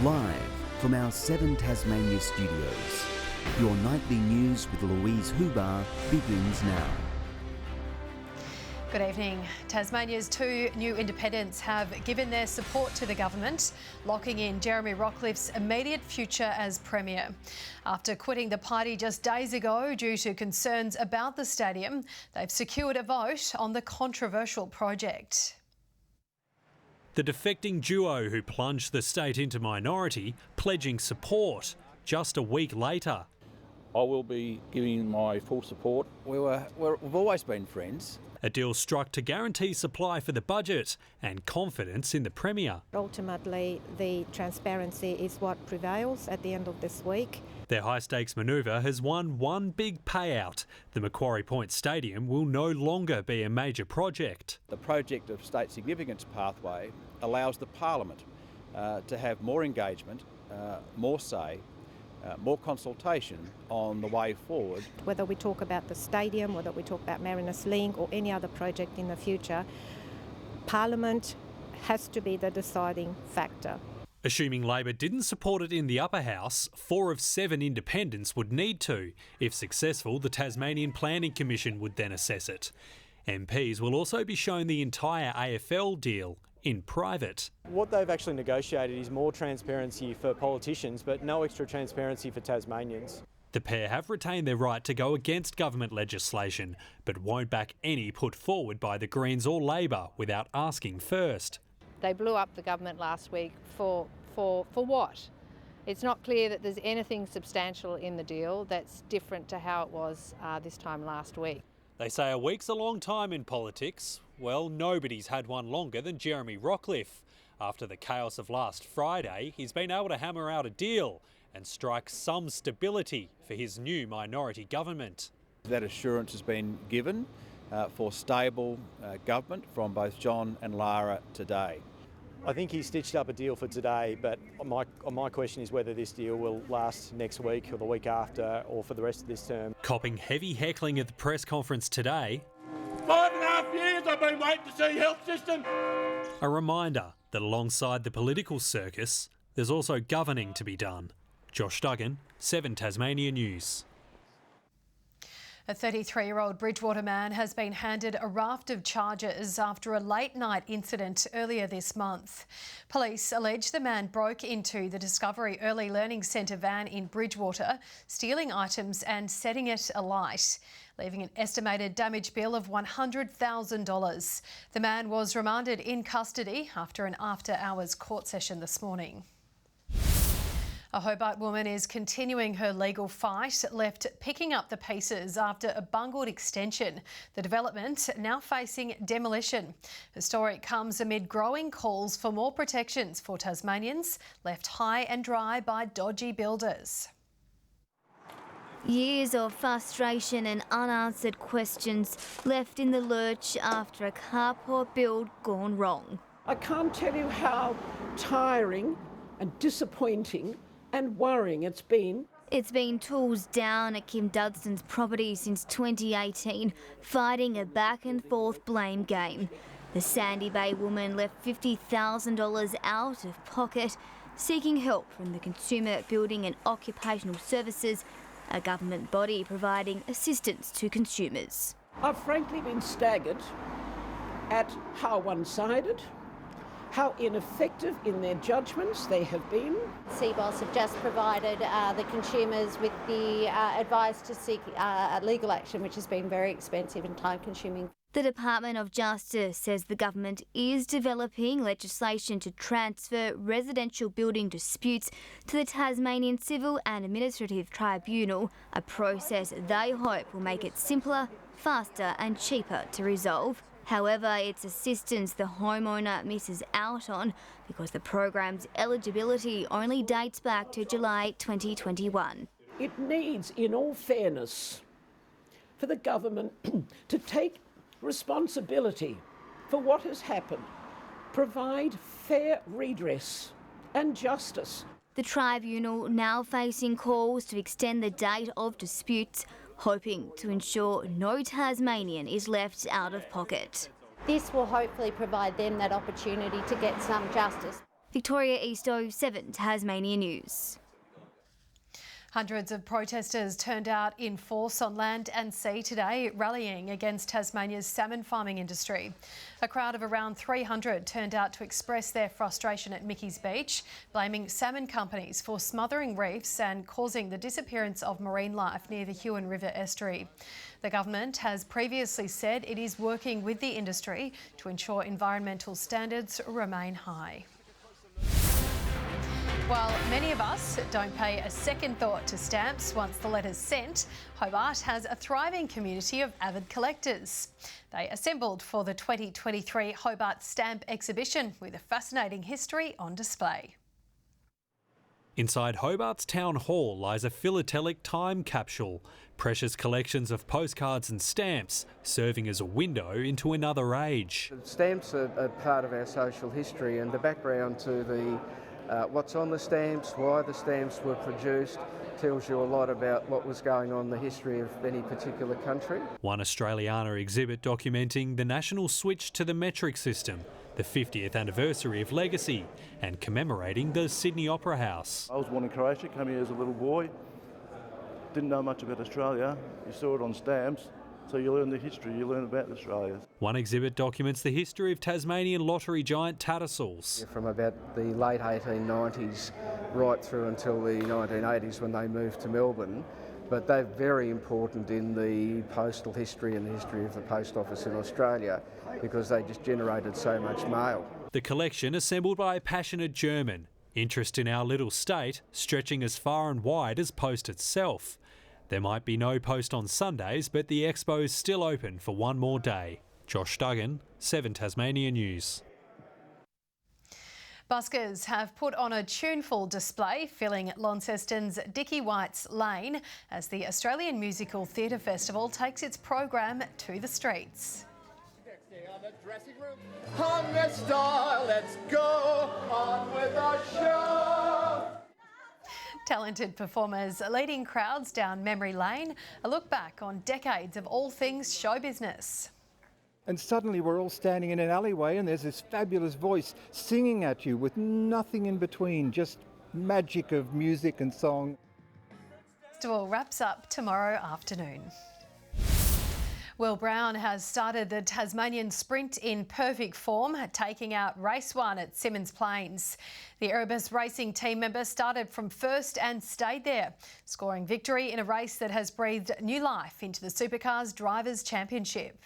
Live from our 7 Tasmania studios, your nightly news with Louise Hubar begins now. Good evening. Tasmania's 2 new independents have given their support to the government, locking in Jeremy Rockliff's immediate future as Premier. After quitting the party just days ago due to concerns about the stadium, they've secured a vote on the controversial project. The defecting duo who plunged the state into minority pledging support just a week later. I will be giving my full support. We've always been friends. A deal struck to guarantee supply for the budget and confidence in the Premier. Ultimately, the transparency is what prevails at the end of this week. Their high-stakes manoeuvre has won one big payout. The Macquarie Point Stadium will no longer be a major project. The project of state significance pathway allows the Parliament to have more engagement, more say, more consultation on the way forward. Whether we talk about the stadium, whether we talk about Mariners Link or any other project in the future, Parliament has to be the deciding factor. Assuming Labor didn't support it in the upper house, 4 of 7 independents would need to. If successful, the Tasmanian Planning Commission would then assess it. MPs will also be shown the entire AFL deal in private. What they've actually negotiated is more transparency for politicians, but no extra transparency for Tasmanians. The pair have retained their right to go against government legislation, but won't back any put forward by the Greens or Labor without asking first. They blew up the government last week for what? It's not clear that there's anything substantial in the deal that's different to how it was this time last week. They say a week's a long time in politics. Well, nobody's had one longer than Jeremy Rockliff. After the chaos of last Friday, he's been able to hammer out a deal and strike some stability for his new minority government. That assurance has been given for stable government from both John and Lara today. I think he stitched up a deal for today, but my question is whether this deal will last next week or the week after or for the rest of this term. Copping heavy heckling at the press conference today. 5.5 years I've been waiting to see health system. A reminder that alongside the political circus, there's also governing to be done. Josh Duggan, 7 Tasmania News. A 33-year-old Bridgewater man has been handed a raft of charges after a late-night incident earlier this month. Police allege the man broke into the Discovery Early Learning Centre van in Bridgewater, stealing items and setting it alight, leaving an estimated damage bill of $100,000. The man was remanded in custody after an after-hours court session this morning. A Hobart woman is continuing her legal fight, left picking up the pieces after a bungled extension. The development now facing demolition. The story comes amid growing calls for more protections for Tasmanians left high and dry by dodgy builders. Years of frustration and unanswered questions left in the lurch after a carport build gone wrong. I can't tell you how tiring and disappointing and worrying it's been. It's been tools down at Kim Dudson's property since 2018, fighting a back and forth blame game. The Sandy Bay woman left $50,000 out of pocket, seeking help from the Consumer Building and Occupational Services, a government body providing assistance to consumers. I've frankly been staggered at how one-sided, how ineffective in their judgments they have been. CBOS have just provided the consumers with the advice to seek legal action, which has been very expensive and time-consuming. The Department of Justice says the government is developing legislation to transfer residential building disputes to the Tasmanian Civil and Administrative Tribunal, a process they hope will make it simpler, faster and cheaper to resolve. However, it's assistance the homeowner misses out on because the program's eligibility only dates back to July 2021. It needs, in all fairness, for the government to take responsibility for what has happened, provide fair redress and justice. The tribunal now facing calls to extend the date of disputes, hoping to ensure no Tasmanian is left out of pocket. This will hopefully provide them that opportunity to get some justice. Victoria Easto, 7 Tasmania News. Hundreds of protesters turned out in force on land and sea today, rallying against Tasmania's salmon farming industry. A crowd of around 300 turned out to express their frustration at Mickey's Beach, blaming salmon companies for smothering reefs and causing the disappearance of marine life near the Huon River estuary. The government has previously said it is working with the industry to ensure environmental standards remain high. While many of us don't pay a second thought to stamps once the letter's sent, Hobart has a thriving community of avid collectors. They assembled for the 2023 Hobart Stamp Exhibition with a fascinating history on display. Inside Hobart's Town Hall lies a philatelic time capsule, precious collections of postcards and stamps serving as a window into another age. Stamps are part of our social history, and the background to the what's on the stamps, why the stamps were produced, tells you a lot about what was going on in the history of any particular country. One Australiana exhibit documenting the national switch to the metric system, the 50th anniversary of Legacy, and commemorating the Sydney Opera House. I was born in Croatia, came here as a little boy, didn't know much about Australia. You saw it on stamps, so you learn the history, you learn about Australia. One exhibit documents the history of Tasmanian lottery giant Tattersalls. From about the late 1890s right through until the 1980s when they moved to Melbourne, but they're very important in the postal history and the history of the post office in Australia because they just generated so much mail. The collection assembled by a passionate German, interest in our little state stretching as far and wide as post itself. There might be no post on Sundays, but the expo's still open for one more day. Josh Duggan, 7 Tasmania News. Buskers have put on a tuneful display filling Launceston's Dickie White's Lane as the Australian Musical Theatre Festival takes its program to the streets. On the star, let's go on with our show. Talented performers leading crowds down memory lane, a look back on decades of all things show business. And suddenly we're all standing in an alleyway and there's this fabulous voice singing at you with nothing in between, just magic of music and song. The festival wraps up tomorrow afternoon. Will Brown has started the Tasmanian Sprint in perfect form, taking out race 1 at Symmons Plains. The Erebus Racing team member started from first and stayed there, scoring victory in a race that has breathed new life into the Supercars Drivers' Championship.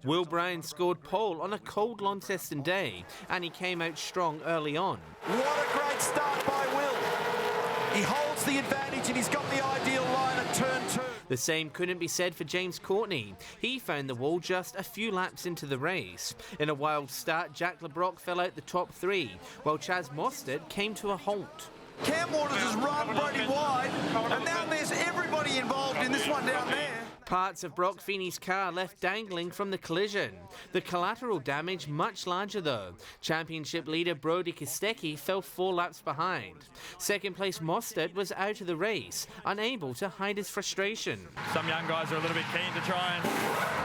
Will Brown scored pole on a cold Launceston day, and he came out strong early on. What a great start by Will. He holds the advantage and he's got the ideal line at turn 2. The same couldn't be said for James Courtney. He found the wall just a few laps into the race. In a wild start, Jack LeBrock fell out the top 3, while Chaz Mostert came to a halt. Cam Waters has run Brody wide, and now there's everybody involved in this one down there. Parts of Brock Feeney's car left dangling from the collision. The collateral damage much larger though. Championship leader Brody Kostecki fell 4 laps behind. Second place Mostert was out of the race, unable to hide his frustration. Some young guys are a little bit keen to try and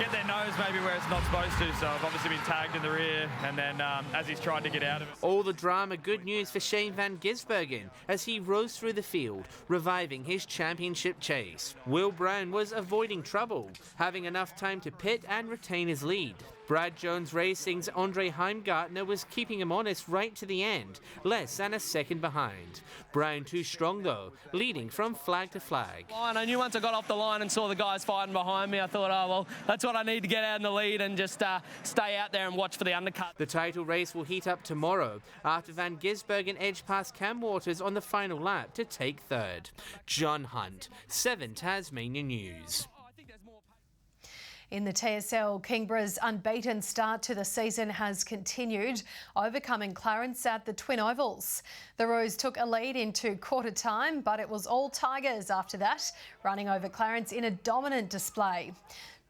get their nose maybe where it's not supposed to, so I've obviously been tagged in the rear, and then as he's tried to get out of it. All the drama good news for Shane van Gisbergen as he rose through the field, reviving his championship chase. Will Brown was avoiding trouble, having enough time to pit and retain his lead. Brad Jones Racing's Andre Heimgartner was keeping him honest right to the end, less than a second behind. Brown too strong though, leading from flag to flag. I knew once I got off the line and saw the guys fighting behind me, I thought, oh well, that's what I need to get out in the lead and just stay out there and watch for the undercut. The title race will heat up tomorrow after Van Gisbergen edged past Cam Waters on the final lap to take third. John Hunt, 7 Tasmania News. In the TSL, Kingborough's unbeaten start to the season has continued, overcoming Clarence at the Twin Ovals. The Roos took a lead into quarter time, but it was all Tigers after that, running over Clarence in a dominant display.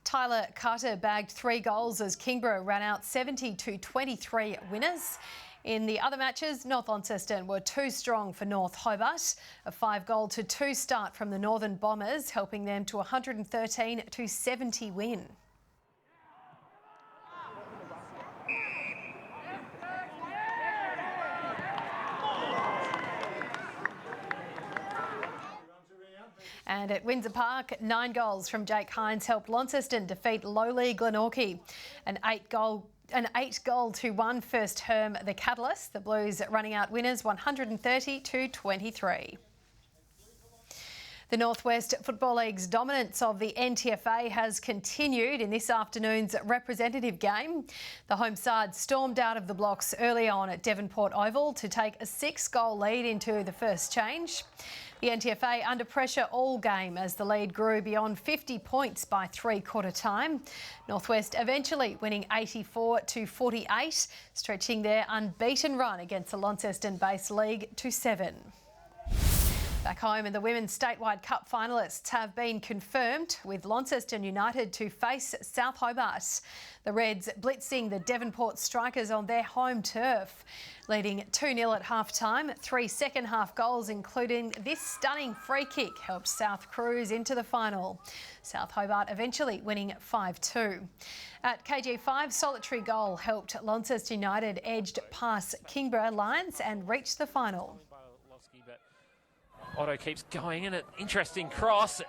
Tyler Carter bagged 3 goals as Kingborough ran out 70-23 winners. In the other matches, North Launceston were too strong for North Hobart. A 5-2 start from the Northern Bombers, helping them to a 113-70 win. And at Windsor Park, 9 goals from Jake Hines helped Launceston defeat lowly Glenorchy. An 8-goal-1 first term the Catalyst. The Blues running out winners 130-23. The Northwest Football League's dominance of the NTFA has continued in this afternoon's representative game. The home side stormed out of the blocks early on at Devonport Oval to take a 6-goal lead into the first change. The NTFA under pressure all game as the lead grew beyond 50 points by three-quarter time. Northwest eventually winning 84-48, stretching their unbeaten run against the Launceston-based league to 7. Back home, and the Women's Statewide Cup finalists have been confirmed, with Launceston United to face South Hobart. The Reds blitzing the Devonport Strikers on their home turf, leading 2-0 at half-time. 3 second-half goals, including this stunning free kick, helped South cruise into the final. South Hobart eventually winning 5-2. At KG5, solitary goal helped Launceston United edged past Kingborough Lions and reach the final. Otto keeps going in, an interesting cross,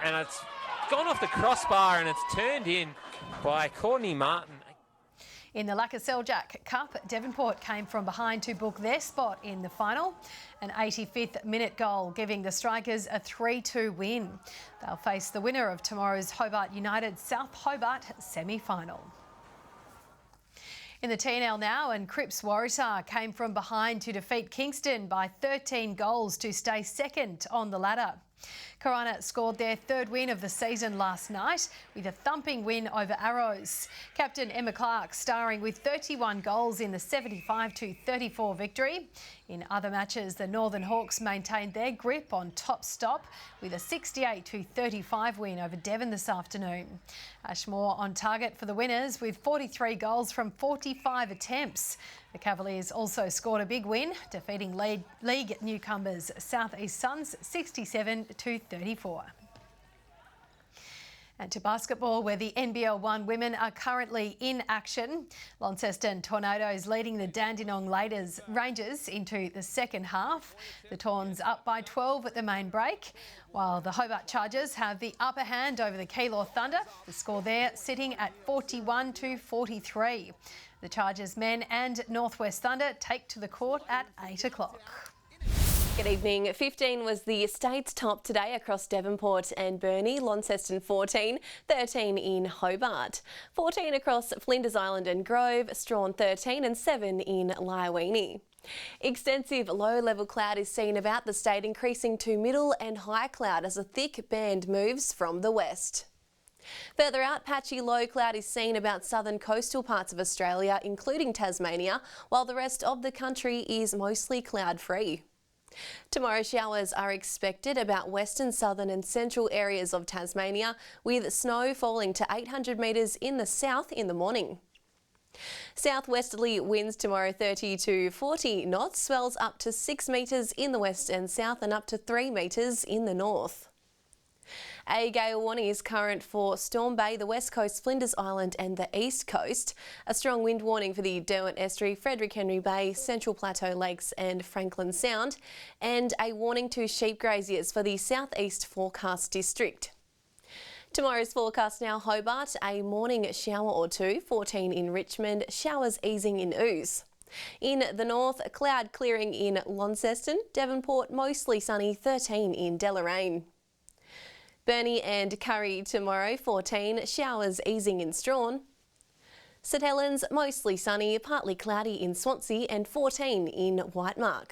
and it's gone off the crossbar and it's turned in by Courtney Martin. In the Lacasseljak Cup, Devonport came from behind to book their spot in the final. An 85th minute goal giving the Strikers a 3-2 win. They'll face the winner of tomorrow's Hobart United South Hobart semi-final. In the TNL now, and Cripps Waratah came from behind to defeat Kingston by 13 goals to stay second on the ladder. Corona scored their 3rd win of the season last night with a thumping win over Arrows. Captain Emma Clark starring with 31 goals in the 75-34 victory. In other matches, the Northern Hawks maintained their grip on top stop with a 68-35 win over Devon this afternoon. Ashmore on target for the winners with 43 goals from 45 attempts. The Cavaliers also scored a big win, defeating league newcomers South East Suns 67-34. And to basketball, where the NBL 1 women are currently in action. Launceston Tornadoes leading the Dandenong Rangers into the second half. The Tawns up by 12 at the main break, while the Hobart Chargers have the upper hand over the Keilor Thunder. The score there sitting at 41-43. The Chargers men and Northwest Thunder take to the court at 8 o'clock. Good evening. 15 was the state's top today across Devonport and Burnie. Launceston 14, 13 in Hobart. 14 across Flinders Island and Grove, Strawn 13 and 7 in Lyowini. Extensive low-level cloud is seen about the state, increasing to middle and high cloud as a thick band moves from the west. Further out, patchy low cloud is seen about southern coastal parts of Australia, including Tasmania, while the rest of the country is mostly cloud-free. Tomorrow, showers are expected about western, southern and central areas of Tasmania, with snow falling to 800 metres in the south in the morning. Southwesterly winds tomorrow 30 to 40 knots, swells up to 6 metres in the west and south and up to 3 metres in the north. A gale warning is current for Storm Bay, the West Coast, Flinders Island and the East Coast. A strong wind warning for the Derwent Estuary, Frederick Henry Bay, Central Plateau Lakes and Franklin Sound. And a warning to sheep graziers for the Southeast Forecast District. Tomorrow's forecast now: Hobart, a morning shower or two, 14 in Richmond, showers easing in Ouse. In the north, cloud clearing in Launceston, Devonport mostly sunny, 13 in Deloraine. Burnie and Curry tomorrow, 14, showers easing in Strawn. St Helens mostly sunny, partly cloudy in Swansea and 14 in Whitemark.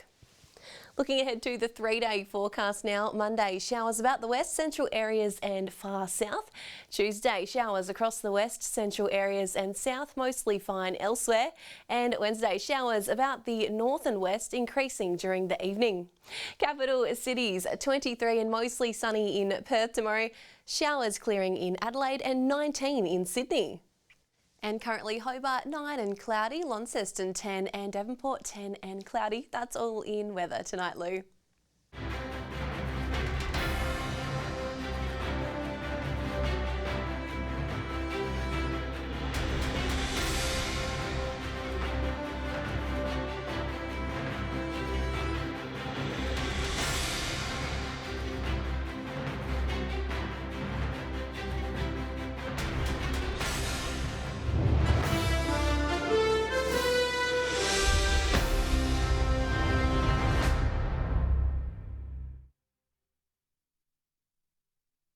Looking ahead to the 3-day forecast now: Monday, showers about the west, central areas and far south. Tuesday, showers across the west, central areas and south, mostly fine elsewhere. And Wednesday, showers about the north and west, increasing during the evening. Capital cities, 23 and mostly sunny in Perth tomorrow. Showers clearing in Adelaide and 19 in Sydney. And currently Hobart 9 and cloudy, Launceston 10 and Devonport 10 and cloudy. That's all in weather tonight, Lou.